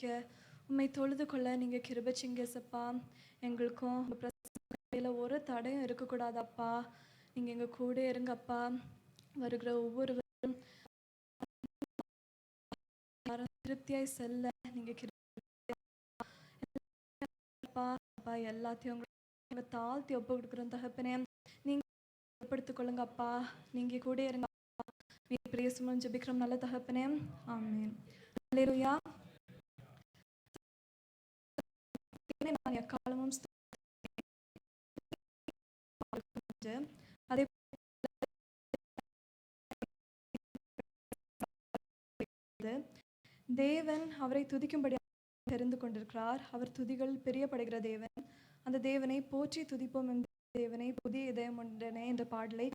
ஆராதிக்க உம்மை தொழுது கொள்ள நீங்கள் கிருபைச்சிங்க ஏசப்பா. எங்களுக்கும் பிரச்சனையில் ஒரு தடையும் இருக்கக்கூடாதப்பா. நீங்கள் எங்கள் கூட இருங்கப்பா. வருகிற ஒவ்வொருவரும் திருப்தியாய் செல்ல நீங்கள் கிருபைப்பா. எல்லாத்தையும் தாழ்த்தி ஒப்பு கொடுக்குறோம் தகப்பனே. நீங்கள் ஏற்படுத்திக் கொள்ளுங்கப்பா. நீங்கள் கூட இருங்க. பிரேசும் ஜெபிக்கிறோம் நல்ல தகப்பனே. ஆமென். அல்லேலூயா. நான் எக்காலமும் அதே தேவன் அவரை துதிக்கும்படி தெரிந்து கொண்டிருக்கிறார். அவர் துதிகள் பிரியப்படுகிற தேவன். அந்த தேவனை போற்றி துதிப்போம். என்ற தேவனை புதிய இதயம் உடனே என்ற பாடலை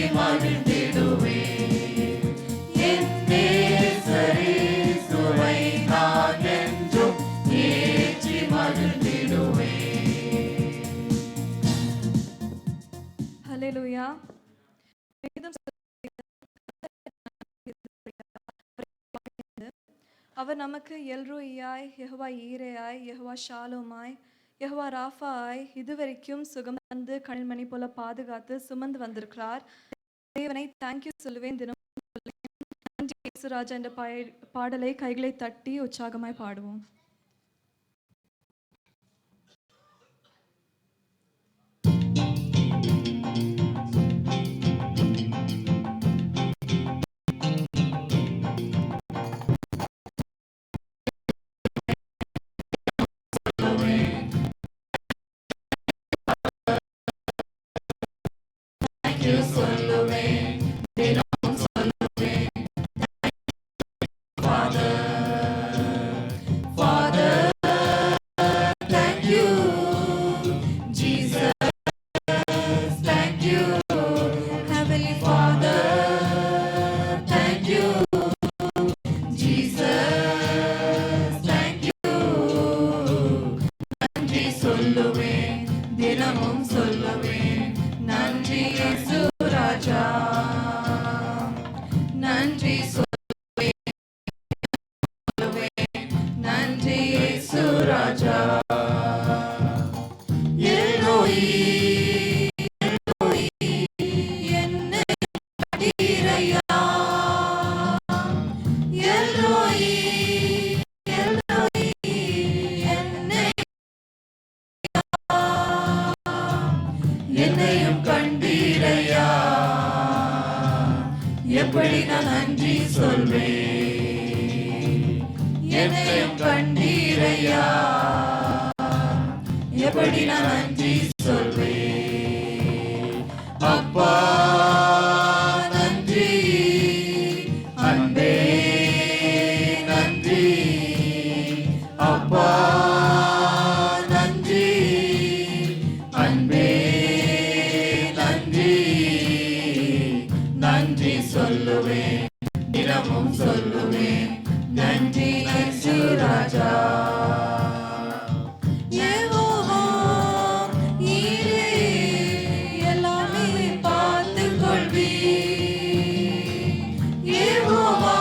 மகிழ்ந்திடுவே என் நேசரே சுவை அவர் நமக்கு எல்ரோயாய், யெகோவா ஈரேயாய், யெகோவா ஷாலோமாய், யெகோவா ராஃபாய் இதுவரைக்கும் சுகம் தந்து கண்மணி போல பாதுகாத்து சுமந்து வந்திருக்கிறார். தேவனை தேங்க்யூ சொல்லுவேன் தினம். நன்றி இயேசு ராஜா என்ற பாடலை கைகளை தட்டி உற்சாகமாய் பாடுவோம். என்னையும் கண்டீரையா, எப்படி நான் நன்றி சொல்வேன். என்னையும் கண்டீரையா, எப்படி நான் நன்றி சொல்வேன். அப்பா நன்றி, அன்பே நன்றி. அப்பா நன்றி, அன்பே நன்றி சொல்லுவேன், தினமும் சொல்லுவேன். நன்றி இயேசு ராஜா. யெகோவா நீரே எல்லாமே பார்த்துக் கொள்வீர். யெகோவா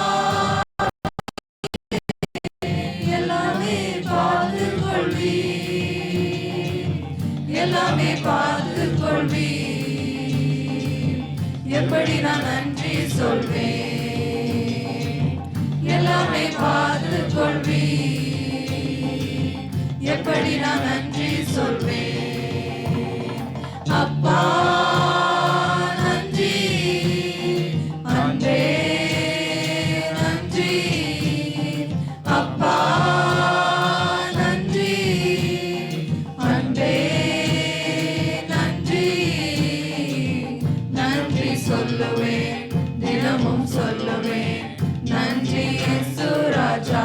எல்லாமே பார்த்துக் கொள்வீர். எல்லாமே பார்த்துக் கொள்வீர். எப்படி நான் நன்றி சொல்வேன். எல்லாமே பார்த்துக் கொள்வீர். எப்படி நான் நன்றி சொல்வேன். அப்பா நன்றி, அன்பே நன்றி. அப்பா நன்றி, அன்பே நன்றி. நன்றி சொல்லுவேன், தினமும் சொல்லுவேன். நன்றி இயேசு ராஜா.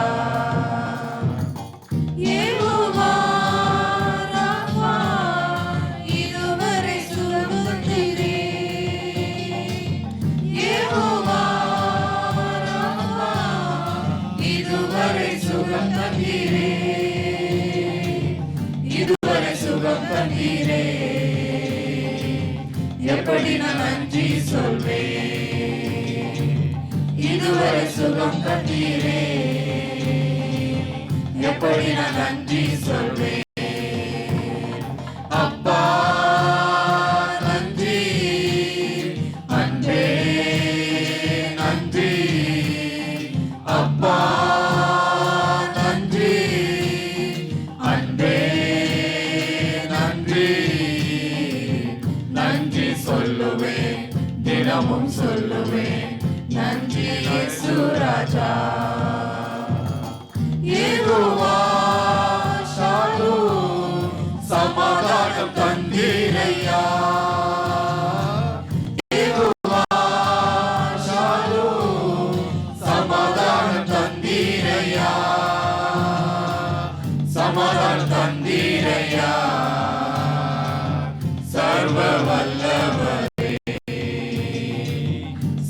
யெகோவா ராஃபா இதுவரை சுகம் தந்தீரே. யெகோவா ராஃபா இதுவரை சுகம் தந்தீரே. இதுவரை சுகம் தந்தீரே. எப்படி நான் நன்றி சொல்வேன். இதுவரை சுகம் தந்தீரே. எப்படி நான் நன்றி சொல்வேன். அப்பா நன்றி, அன்பே நன்றி. அப்பா நன்றி, அன்பே நன்றி. நன்றி சொல்லுவேன், தினமும் சொல்லுவேன். நன்றி இயேசு ராஜா. யெகோவா ஷாலோம் சமாதானம் தந்தீரையா. யெகோவா ஷாலோம் சமாதானம் தந்தீரையா. சமாதானம் தந்தீரையா. சர்வ வல்லவரே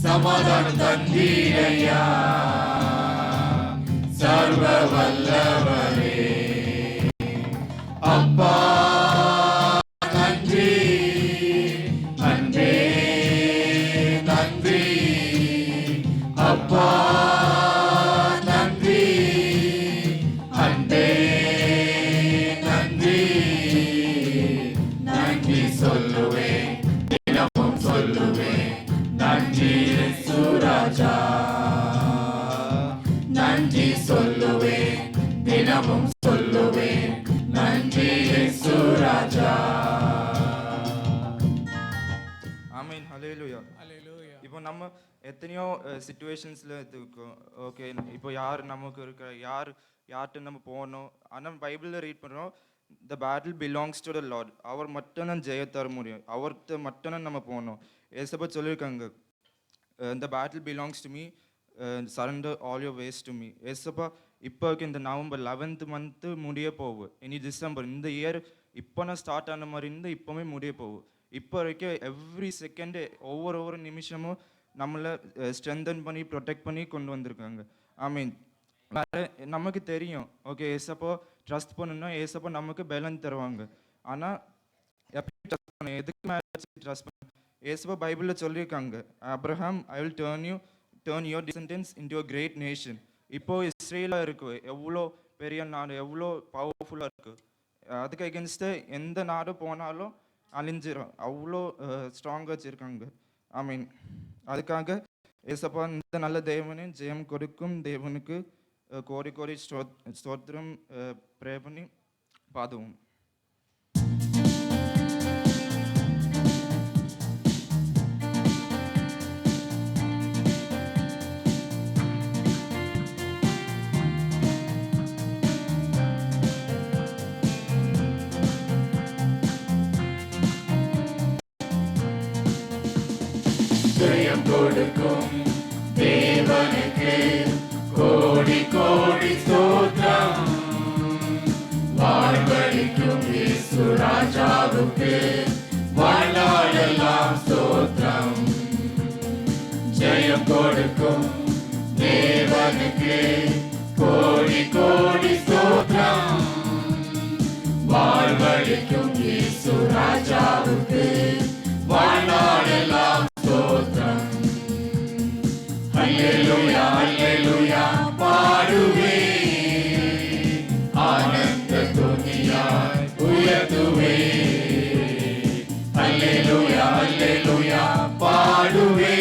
சமாதானம் தந்தீரையா. சர்வ வல்லவரே. அப்பா நன்றி, அன்பே நன்றி. அப்பா நன்றி, ராஜா. நன்றி சொல்லுவேன், தினமும் சொல்லுவேன், நன்றி இயேசு ராஜா. ஆமென். ஹல்லேலூயா. இப்போ நம்ம எத்தனையோ சிச்சுவேஷன்ஸில் இருக்கோம். ஓகே, இப்போ யார் நமக்கு இருக்கிற யார்கிட்ட நம்ம போகணும். ஆனால் பைபிளில் ரீட் பண்ணுறோம், the battle belongs to the lord. அவர் மட்டும்தான் ஜெய தர முடியும், அவர்கிட்ட மட்டும்தான் நம்ம போகணும். ஏசப்பா சொல்லியிருக்காங்க, the battle belongs to me, surrender all your ways to me. ஏசப்பா இப்போ இந்த நவம்பர் 11th மந்த்து முடிய போகும், இனி டிசம்பர், இந்த இயர் இப்போ நான் ஸ்டார்ட் ஆன மாதிரி இருந்து இப்போவே முடிய போகும். இப்போ வரைக்கும் எவ்ரி செகண்டு ஒவ்வொரு நிமிஷமும் நம்மளை ஸ்ட்ரென்தன் பண்ணி ப்ரொடெக்ட் பண்ணி கொண்டு வந்திருக்காங்க. ஐ மீன் வேறு நமக்கு தெரியும், ஓகே ஏசப்போ ட்ரஸ்ட் பண்ணணும்னா ஏசப்போ நமக்கு பலன் தருவாங்க. ஆனால் எப்படி ட்ரஸ்ட் பண்ண, எதுக்கு மேலே ட்ரஸ்ட் பண்ண? ஏசப்போ பைபிளில் சொல்லியிருக்காங்க, Abraham, I will turn your descendants into a great nation. இப்போது இஸ்ரேலாக இருக்குது, எவ்வளோ பெரிய நாடு, எவ்வளோ பவர்ஃபுல்லாக இருக்குது. அதுக்கு அகேன்ஸ்ட்டு எந்த நாடு போனாலும் அழிஞ்சிடும், அவ்வளோ ஸ்ட்ராங்காக வச்சுருக்காங்க. ஐ மீன் அதுக்காக ஏசப்பா இந்த நல்ல தேவனே, ஜெயம் கொடுக்கும் தேவனுக்கு கோடி கோடி ஸ்தோத்திரம் ப்ரே பண்ணி பாதுவோம். ஜெயம் கொடுக்கும் தேவனுக்கு கோடி கோடி ஸ்தோத்திரம். வாழ்வளிக்கும் இயேசு ராஜாவுக்கு வாழ்நாளெல்லாம் ஸ்தோத்திரம். ஜெயம் கொடுக்கும் தேவனுக்கு கோடி கோடி ஸ்தோத்திரம். வாழ்வளிக்கும் இயேசு ராஜாவுக்கு வாழ்நாளெல்லாம் ஸ்தோத்திரம். அல்லேலூயா அல்லேலூயா பாடுவே, ஆனந்த துணியாய் உயர்த்துவே. அல்லேலூயா அல்லேலூயா பாடுவே,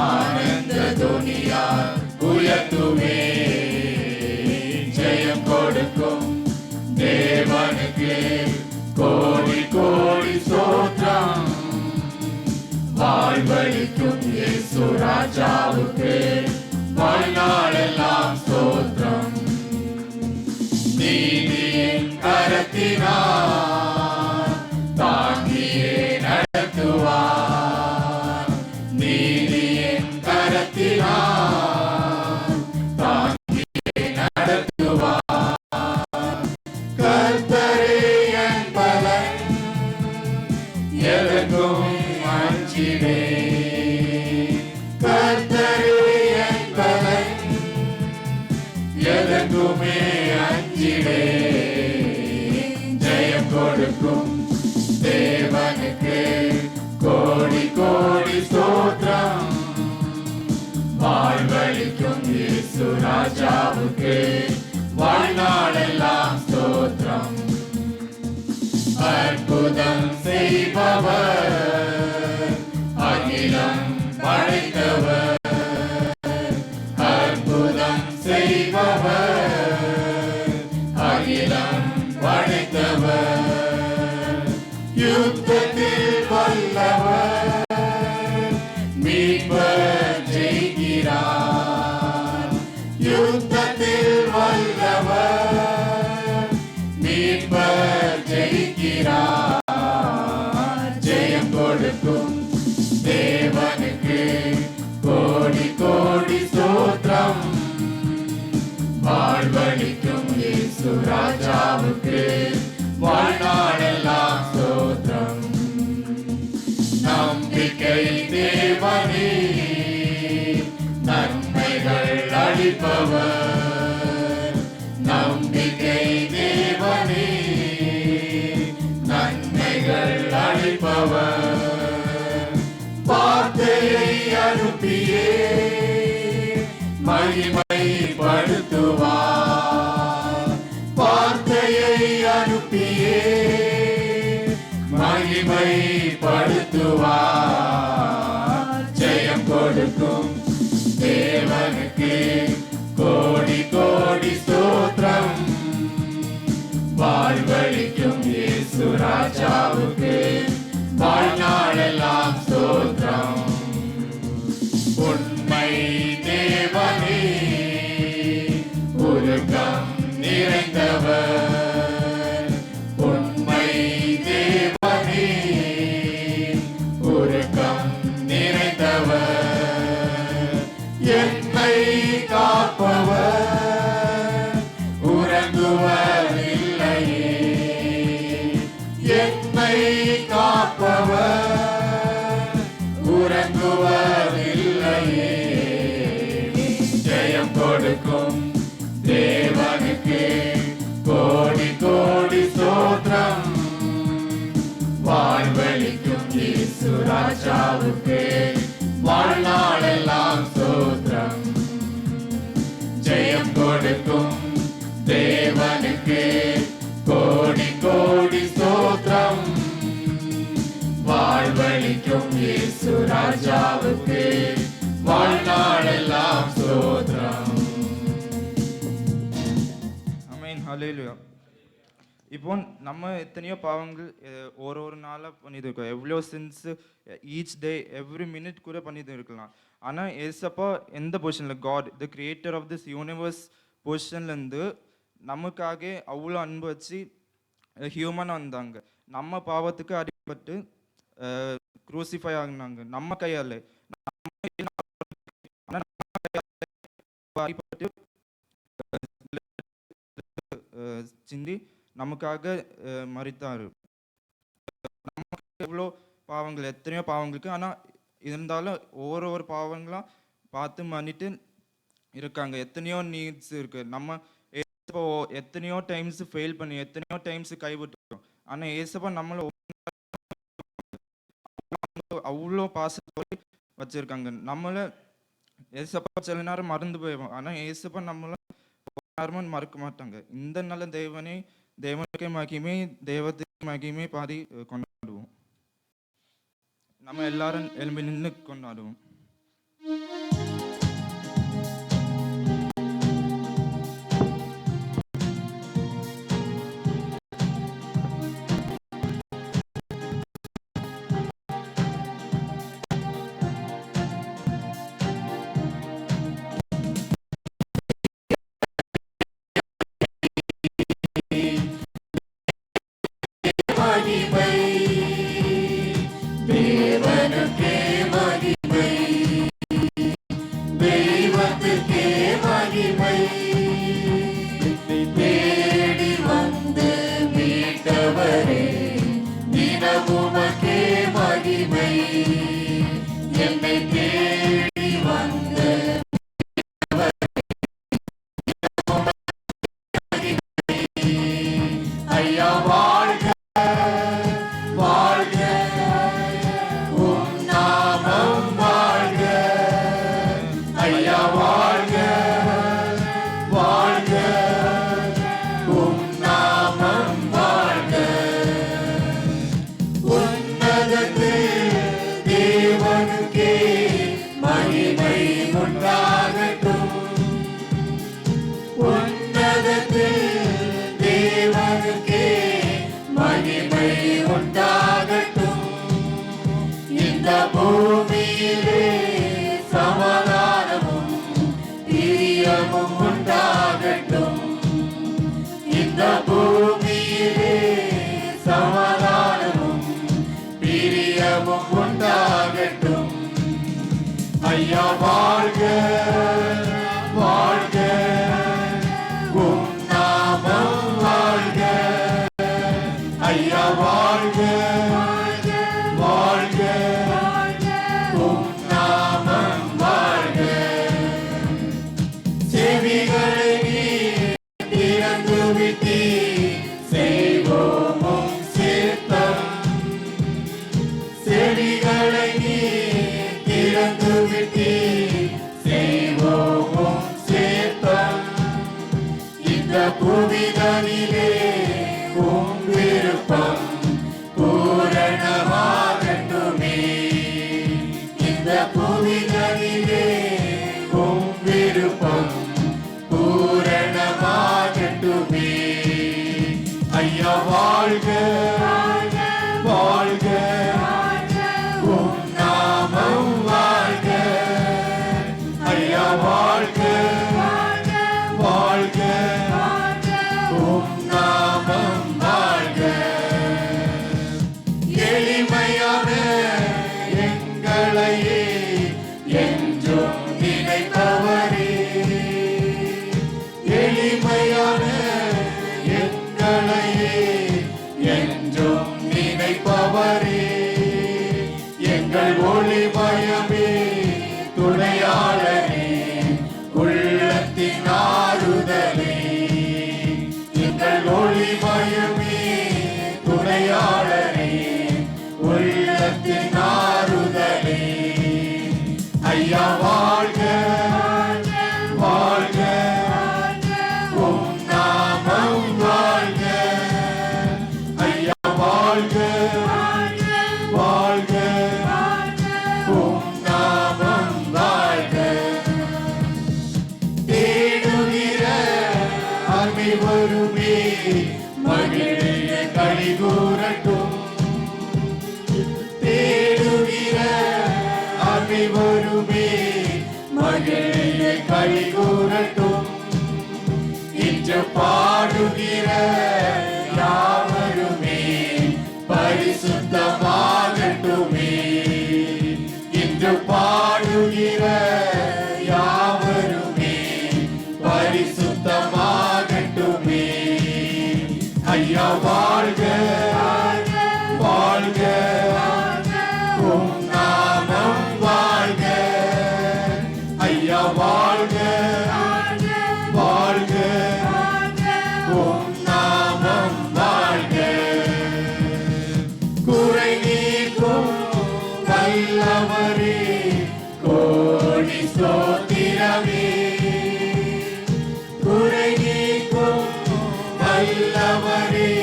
ஆனந்த துணியாய் உயர்த்துவே. ஜெயம் கொடுக்கும் தேவனுக்கு கோடி கோடி ஸ்தோத்திரம். வாழ்வளிக்கும் இயேசு ராஜாவுக்கு வாழ்நாளெல்லாம் ஸ்தோத்திரம். நீதியின் கரத்தினார் தாங்கியே நடத்துவார். நீதியின் கரத்தினார் தாங்கியே நடத்துவார். கர்த்தரே என் பலன், எதற்கும் அஞ்சிடே. கர்த்தரே என் பலன், எதற்குமே அஞ்சிடே. ஜெயம் கொடுக்கும் தேவனுக்கு கோடி கோடி ஸ்தோத்திரம். வாழ்வளிக்கும் இயேசு ராஜாவுக்கு வாழ்நாளெல்லாம் ஸ்தோத்திரம். அற்புதம் செய்பவர், அகிலம் படைத்தவர். அற்புதம் செய்பவர், அகிலம் படைத்தவர். யுத்தத்தில் வல்லவர், மீட்பர் ஜெயிக்கிறார். யுத்தத்தில் வல்லவர், மீட்பர் ஜெயிக்கிறார். ஜெயம் கொடுக்கும் தேவனுக்கு கோடி கோடி ஸ்தோத்திரம். வாழ்வளிக்கும் இயேசு ராஜாவுக்கு வாழ்நாளெல்லாம் ஸ்தோத்திரம். நம்பிக்கை தேவனே, நன்மைகள் அளிப்பவர். நம்பிக்கை தேவனே, நன்மைகள் அளிப்பவர். வார்த்தையை அனுப்பியே மகிமைப்படுத்துவார். வார்த்தையை அனுப்பியே மகிமைப்படுத்துவார். ஜெயம் கொடு கொடுக்கும் தேவனுக்கு கோடி கோடி ஸ்தோத்திரம். வாழ்வழிக்கும் இயேசு ராஜாவுக்கு வாழ்நாளெல்லாம் ஸ்தோத்திரம். உண்மை தேவனே உலகம் நிறைந்தவர். உண்மை தேவனே உலகம் நிறைந்தவர். என்னை காப்பவர் உறங்குவதில்லையே. என்னை காப்பவர் உறங்குவதில்லையே. ஜெயம் கொடுக்கும் தேவனுக்கு கோடி கோடி ஸ்தோத்திரம். வாழ்வழிக்கும் இயேசு ராஜாவுக்கு வாழ்நாளெல்லாம் ஸ்தோத்திரம். ஜெயம் கொடுக்கும் தேவனுக்கு கோடி கோடி ஸ்தோத்திரம். வாழ்வழிக்கும் இயேசு ராஜாவுக்கு வாழ்நாளெல்லாம் ஸ்தோத்திரம். ஆமென் ஹல்லேலூயா. இப்போ நம்ம எத்தனையோ பாவங்கள் ஒரு நாளாக பண்ணிட்டு இருக்கோம். எவ்வளோ sins each day every minute கூட பண்ணிட்டு இருக்கலாம். ஆனால் ஏசப்பா எந்த பொசிஷனில் God the creator of this universe பொசிஷன்லேருந்து நமக்காக அவ்வளோ அன்பு வச்சு ஹியூமனாக வந்தாங்க. நம்ம பாவத்துக்கு அடிபட்டு க்ரூசிஃபை ஆகினாங்க நம்ம கையால். அடிபட்டு சிந்தி நமக்காக மரித்தார். நமக்கு எவ்வளோ பாவங்கள் எத்தனையோ பாவங்களுக்கு, ஆனால் இருந்தாலும் ஒரு பாவங்களாம் பார்த்து பண்ணிட்டு இருக்காங்க. எத்தனையோ நீட்ஸ் இருக்குது. நம்ம எத்தனையோ டைம்ஸ் ஃபெயில் பண்ணி எத்தனையோ டைம்ஸ் கைவிட்டுருக்கோம். ஆனால் ஏசப்பா நம்மளை அவ்வளோ பாசத்தோடு வச்சுருக்காங்க. நம்மளை ஏசப்பா சில நேரம் மறந்து போயிடுவோம். ஆனால் ஏசப்பா நம்மளை யாருமே மறக்க மாட்டாங்க. இந்த நல்ல தேவனுக்கே மகிமை தெய்வத்துக்கு மகிமை பாதி கொண்டாடுவோம். நம்ம எல்லாரும் எழும்பி நின்று கொண்டாடுவோம். மகிமை தேவனுக்கே மகிமை. தெய்வத்துக்கே மகிமை. தேடி வந்து மீட்டவரே தினமுமக்கே மகிமை. என்னை தேடி வந்து ஐயா வாழ்க வாழ்க உம் நாமம் வாழ்க. ஐயா வாழ்க வாழ்க உம் நாமம் வாழ்க. உன்னதத்தில் தேவனுக்கே மகிமை உண்டாகட்டும். உன்னதத்தில் தேவனுக்கே மகிமை உண்டாகட்டும். இந்த பூமியிலே சமாதானமும் பிரியமும் உண்டாகட்டும். இந்த பூமியிலே சமாதானமும் பிரியமும் உண்டாகட்டும். ஐயா வாழ்க வாழ்க உம் நாமம் வாழ்க. ஐயா வாழ்க வாழ்க உம் நாமம் வாழ்க. செவிகளை நீர் திறந்து விட்டீர் செய்வோம் உம் சித்தம். செவிகளை நீர் திறந்து விட்டீர் செய்வோம் உம் சித்தம். இந்த புவிதனிலே உம் விருப்பம் பூரணமாகட்டுமே. இந்த புவி புவிதனிலே உம் விருப்பம் பூரணமாகட்டுமே. ஐயா வாழ்க வாழ்க, உம் நாமம் வாழ்க. ஐயா வாழ்க வாழ்க, உம் நாமம் வாழ்க. எளிமையான எங்களையே என்றும் நினைப்பவரே, எளிமையான எங்களையே என்றும் நினைப்பவரே, எங்கள் ஒளிமயமே துணையாளரே, உள்ளத்தின் ஆறுதலே. எங்கள் ஒளிமயமே துணையாளரே, உள்ளத்தின் ஆறுதலே. ஐயா வாழ்க வாழ்க, உம் நாமம் வாழ்க. ஐயா வாழ்க வாழ்க, உம் நாமம் வாழ்க. தேடுகிற அனைவருமே மகிழ்ந்து களிகூரட்டும். தேடுகிற அனைவருமே மகிழ்ந்து களிகூரட்டும். இன்று பாடுகிற யாவருமே பரிசுத்தமாகட்டுமே. இன்று பாடுகிற யாவருமே பரிசுத்தமாகட்டுமே. ஐயா வாழ்க வாழ்க, உம் நாமம் வாழ்க. ஐயா வாழ்க வாழ்க, உம் நாமம் வாழ்க. குறை நீக்கும் வல்லவரே கோடி ஸ்தோத்திரமே. குறை நீக்கும் வல்லவரே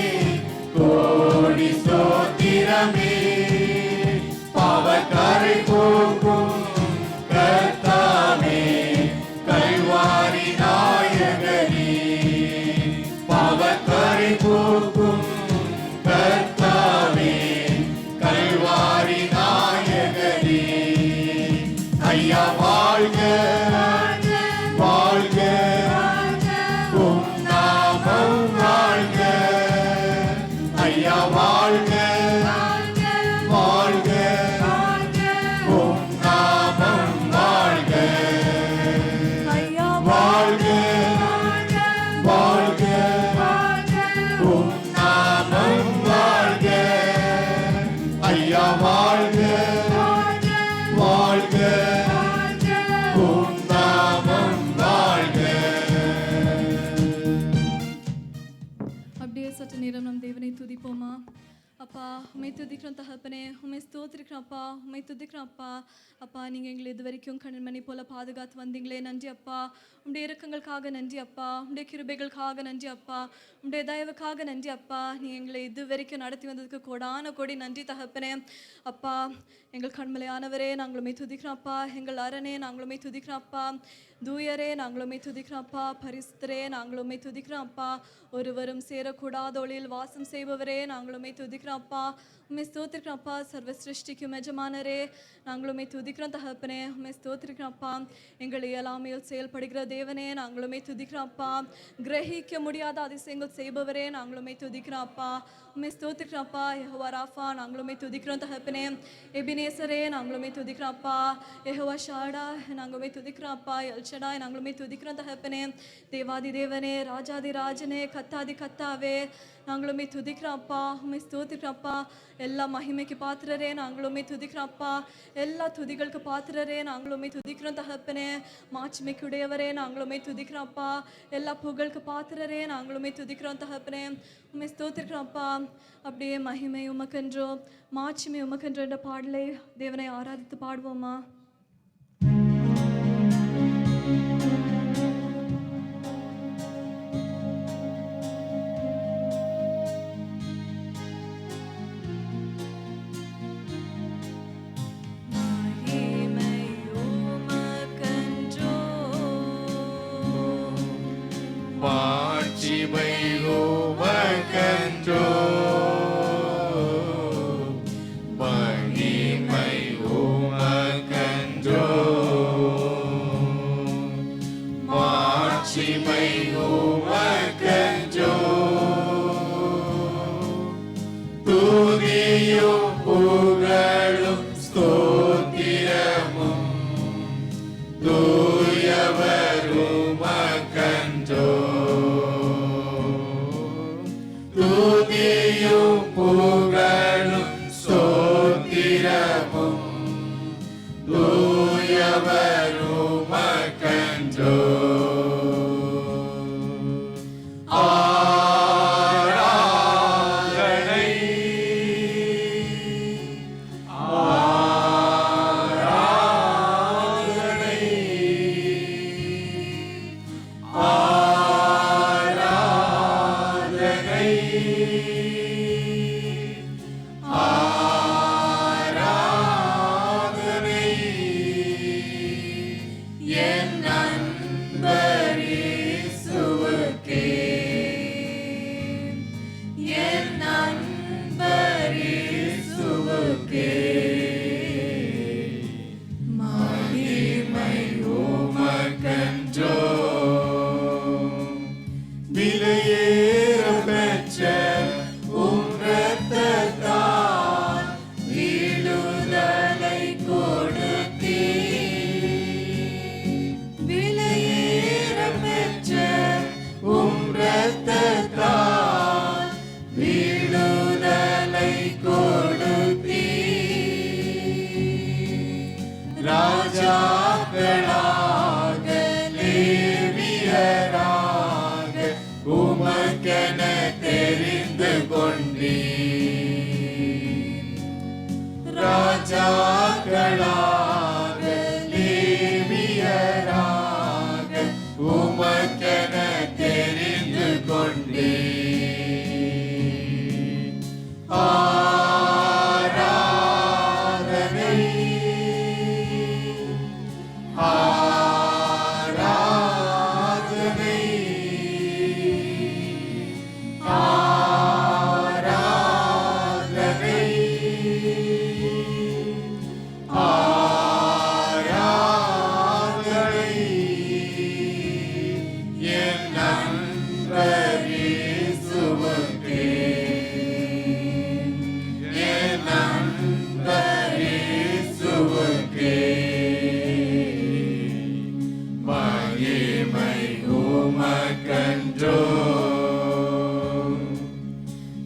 கோடி ஸ்தோத்திரமே. பாவக்கரை போக்கும் கர்த்தாவே, கல்வாரி நாயகனே. பாவக்கரை போக்கும் கர்த்தாவே, கல்வாரி நாயகனே. ஐயா வாழ்க வாழ்க, உம் நாமம் வாழ்க. ஐயா வாழ்க வாழ்க, உம் நாமம் வாழ்க. ஐயா வாழ்க வாழ்க, உம் நாமம் வாழ்க. ஐயா வாழ்க வாழ்க, உம் நாமம் வாழ்க. அப்படியே சற்று நேரம் நம் தேவனை துதிப்போமா. அப்பா உண்மை துதிக்கிறோம் தகப்பனே, உண்மை ஸ்தோத்திரிக்கிறோம் அப்பா, உண்மை துதிக்கிறோம் அப்பா. அப்பா நீங்கள் எங்களை இது வரைக்கும் கண்மணி போல பாதுகாத்து வந்தீங்களே, நன்றி அப்பா. உடைய இரக்கங்களுக்காக நன்றி அப்பா, உடைய கிருபைகளுக்காக நன்றி அப்பா, உடைய தயவுக்காக நன்றி அப்பா. நீ எங்களை இது வரைக்கும் நடத்தி வந்ததுக்கு கோடான கோடி நன்றி தகப்பனே. அப்பா எங்கள் கண்மலையானவரே நாங்களுமே துதிக்கிறோம் அப்பா, எங்கள் அரணே நாங்களுமே துதிக்கிறோம் அப்பா, தூயரே நாங்களுமே துதிக்கிறோம் அப்பா, பரிசுத்தரே நாங்களுமே துதிக்கிறோம் அப்பா, ஒருவரும் சேரக்கூடாத ஒளியில் வாசம் செய்பவரே நாங்களுமே துதிக்கிறோம் அப்பா. உண்மை ஸ்தோத்திரிக்கிறோம் அப்பா, சர்வ சிருஷ்டிக்கும் எஜமானரே நாங்களுமே துதிக்கிறோம் தகப்பனே. உண்மை ஸ்தோத்திரிக்கிறோம் அப்பா, எங்கள் இயலாமையில் செயல்படுகிற தேவனே நாங்களுமே துதிக்கிறோம் அப்பா, கிரகிக்க முடியாத அதிசயங்கள் செய்பவரே நாங்களுமே துதிக்கிறோம் அப்பா. உண்மை ஸ்தோத்திரிக்கிறோம் அப்பா, யெகோவா ராஃபா நாங்களுமே துதிக்கிறோம் தகப்பனே. எபினேசரே நாங்களுமே துதிக்கிறோம் அப்பா, யெகோவா ஷாடா நாங்களுமே துதிக்கிறோம் அப்பா, எல்ஷடாய் நாங்களுமே துதிக்கிறோம் தகப்பனே. தேவாதி தேவனே, ராஜாதி ராஜனே, கத்தாதி கத்தாவே நாங்களுமே துதிக்கிறோம் அப்பா. உண்மை ஸ்தோத்திரிக்கிறோம் அப்பா, எல்லா மகிமைக்கு பாத்திரரே நாங்களுமே துதிக்கிறோம் அப்பா, எல்லா துதிகளுக்கு பாத்திரரே நாங்களுமே துதிக்கிறோம் தகப்பனே. மாட்சிமைக்குடையவரே நாங்களுமே துதிக்கிறோம் அப்பா, எல்லா புகழுக்கு பாத்திரரே நாங்களுமே துதிக்கிறோம் தகப்பனே. உண்மை ஸ்தோத்திரிக்கிறோம் அப்பா. அப்படியே மகிமை உமக்கென்றோ மாட்சிமை உமக்கென்றோ என்ற பாடலை தேவனை ஆராதித்து பாடுவோமா. மகிமை மாட்சிமை உமக்கென்றோ, மகிமை உமக்கென்றோ, மாட்சிமை உமக்கென்றோ, துதியும் புகழும் ஸ்தோத்திரமும் தூயவர் உமக்கென்றோ, துதியும் புகழும் ஸ்தோத்திரமும் தூயவர் உமக்கென்றோ. ராஜாக்களாக லேவியராக உமக்கென தெரிந்து கொண்டீர். ராஜாக்களாக லேவியராக உமக்கென தெரிந்து கொண்டீர்.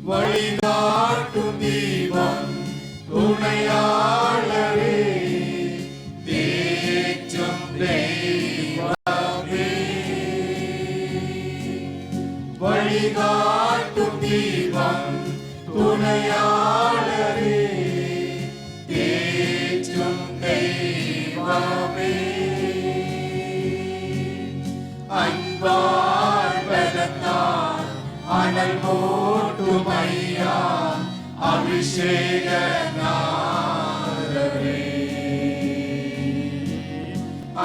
வழிகாட்டும் தீபம் துணையாளரே, தேற்றும் தெய்வமே. வழிகாட்டும் தீபம் துணையாளரே, தேற்றும் தெய்வமே. அன்பால் பலத்தால் அனல் மூட்டும் ஐயா அபிஷேக நாதரே.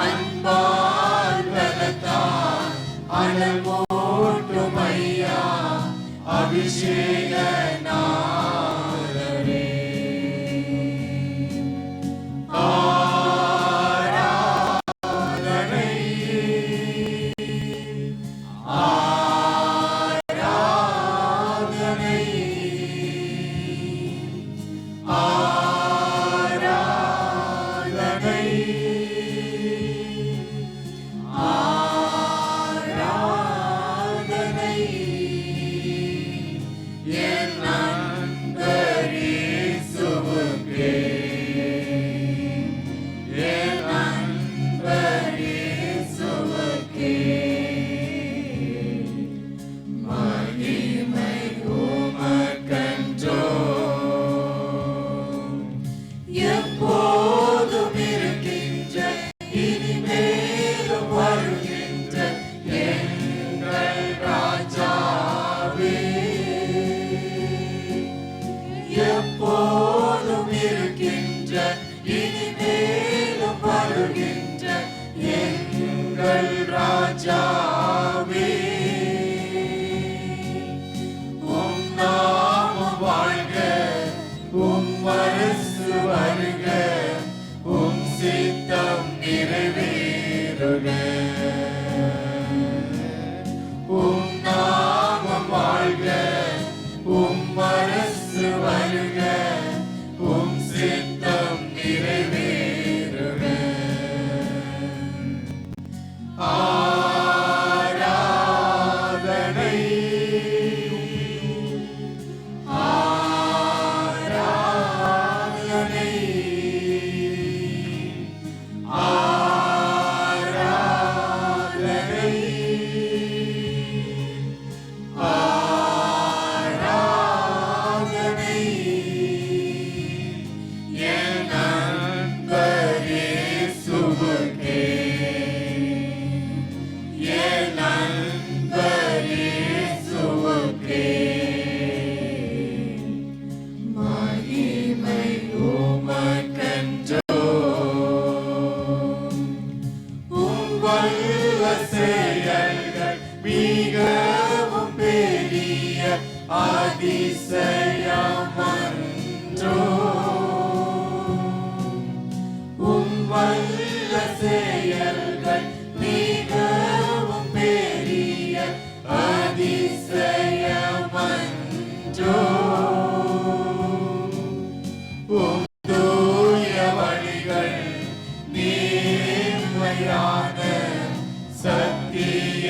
அன்பால் பலத்தால் அனல் மூட்டும் ஐயா அபிஷேக நாதரே. எப்போதும் இருக்கின்ற பெருக. உம் நாமம் வாழ்க, உம் அரசு வருக, உம் சித்தம் நிறைவேறுக. ஆராதனை ஆராதனை ஆராதனை ஆராதனை என் நண்பர் இயேசுவுக்கே, என் நண்பர் இயேசுவுக்கே. மகிமை உமக்கென்றோ, உம் வல்ல செயல்கள் மிகவும் பெரிய அதிசயமன்றோ. உம் வல்ல செயல்கள் மிகவும் பெரிய அதிசயமன்றோ. உம் தூய வழிகள் நேர்மையான சத்திய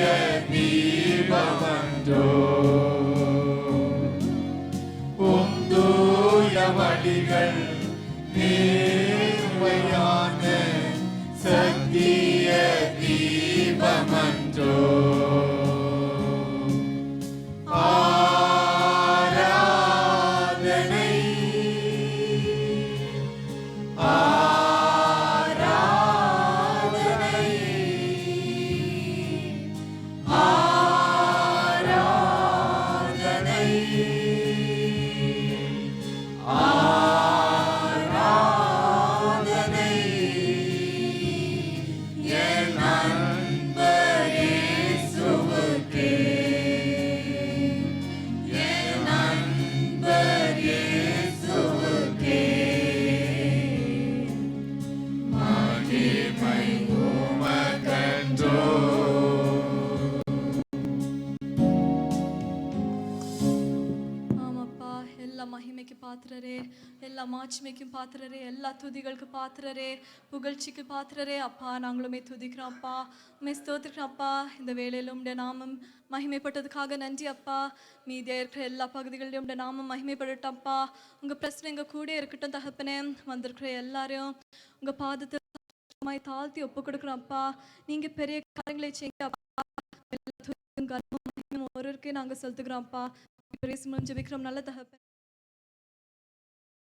தீபமன்றோ. உம் தூய வழிகள் நேர்மையான சத்திய தீபமன்றோ. ஆராதனை ஆராதனை ஆராதனை ஆராதனை என் நண்பர் இயேசுவுக்கே, என் நண்பர் இயேசுவுக்கே. மகிமை உமக்கென்றோ. ஆமாப்பா, எல்லா மகிமைக்கு பாத்திரரே, எல்லா மாட்சிமைக்கும் பாத்திரரே, எல்லா துதிகளுக்கு பாத்திரரே, புகழ்ச்சிக்கு பாத்திரரே. அப்பா, நாங்களுமே துதிக்கிறோம் அப்பா, உண்மை ஸ்தோத்திரிக்கிறோம் அப்பா. இந்த வேளையிலும் உடைய நாமம் மகிமைப்பட்டதுக்காக நன்றி அப்பா. மீதியாக இருக்கிற எல்லா பகுதிகளிலும் உடைய நாமம் மகிமைப்படட்டும் அப்பா. உங்கள் பிரச்சனை எங்கள் கூட இருக்கட்டும் தகப்பனே. வந்திருக்கிற எல்லாரையும் உங்கள் பாதத்தை தாழ்த்தி ஒப்பு கொடுக்குறோம் அப்பா. நீங்கள் பெரிய காரியங்களை செய்யுங்க அப்பா. எல்லா துதியும் கனமும் மகிமையும் ஒருவருக்கே நாங்கள் செலுத்துகிறோம் அப்பா. ஜெபிக்கிறோம் நல்ல தகப்பனே.